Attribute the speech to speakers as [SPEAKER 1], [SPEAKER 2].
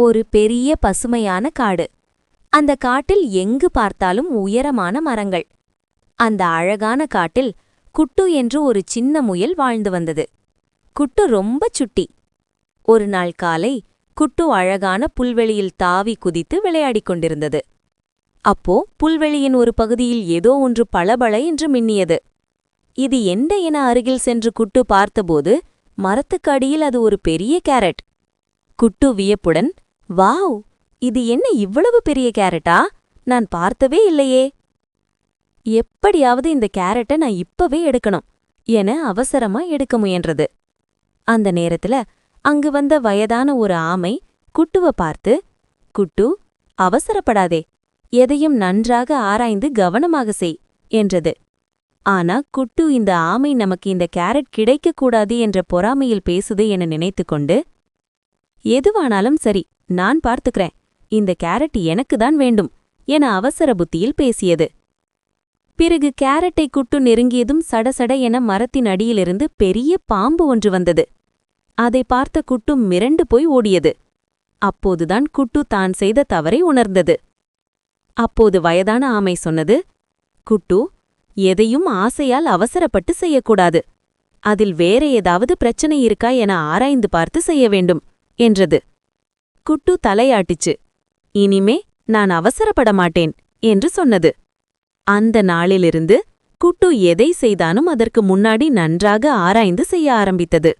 [SPEAKER 1] ஒரு பெரிய பசுமையான காடு. அந்த காட்டில் எங்கு பார்த்தாலும் உயரமான மரங்கள். அந்த அழகான காட்டில் குட்டு என்று ஒரு சின்ன முயல் வாழ்ந்து வந்தது. குட்டு ரொம்ப சுட்டி. ஒரு நாள் காலை குட்டு அழகான புல்வெளியில் தாவி குதித்து விளையாடிக் கொண்டிருந்தது. அப்போ புல்வெளியின் ஒரு பகுதியில் ஏதோ ஒன்று பளபள என்று மின்னியது. இது என்ன என அருகில் சென்று குட்டு பார்த்தபோது மரத்துக்கு அடியில் அது ஒரு பெரிய கேரட். குட்டு வியப்புடன், வாவ், இது என்ன இவ்வளவு பெரிய கேரட்டா? நான் பார்த்தவே இல்லையே. எப்படியாவது இந்த கேரட்டை நான் இப்பவே எடுக்கணும் என அவசரமா எடுக்க முயன்றது. அந்த நேரத்துல அங்கு வந்த வயதான ஒரு ஆமை குட்டுவ பார்த்து, குட்டு, அவசரப்படாதே, எதையும் நன்றாக ஆராய்ந்து கவனமாக செய் என்றது. ஆனா குட்டு இந்த ஆமை நமக்கு இந்த கேரட் கிடைக்கக்கூடாது என்ற பொறாமையில் பேசுது என நினைத்துக்கொண்டு, எதுவானாலும் சரி, நான் பார்த்துக்கிறேன், இந்த கேரட் எனக்குதான் வேண்டும் என அவசர புத்தியில் பேசியது. பிறகு கேரட்டை குட்டு நெருங்கியதும் சடசட என மரத்தின் அடியிலிருந்து பெரிய பாம்பு ஒன்று வந்தது. அதை பார்த்த குட்டு மிரண்டு போய் ஓடியது. அப்போதுதான் குட்டு தான் செய்த தவறை உணர்ந்தது. அப்போது வயதான ஆமை சொன்னது, குட்டு, எதையும் ஆசையால் அவசரப்பட்டு செய்யக்கூடாது. அதில் வேற ஏதாவது பிரச்சனை இருக்கா என ஆராய்ந்து பார்த்து செய்ய வேண்டும் என்றது. குட்டு தலையாட்டிச்சு. இனிமே நான் அவசரப்பட மாட்டேன் என்று சொன்னது. அந்த நாளிலிருந்து குட்டு எதை செய்தாலும் அதற்கு முன்னாடி நன்றாக ஆராய்ந்து செய்ய ஆரம்பித்தது.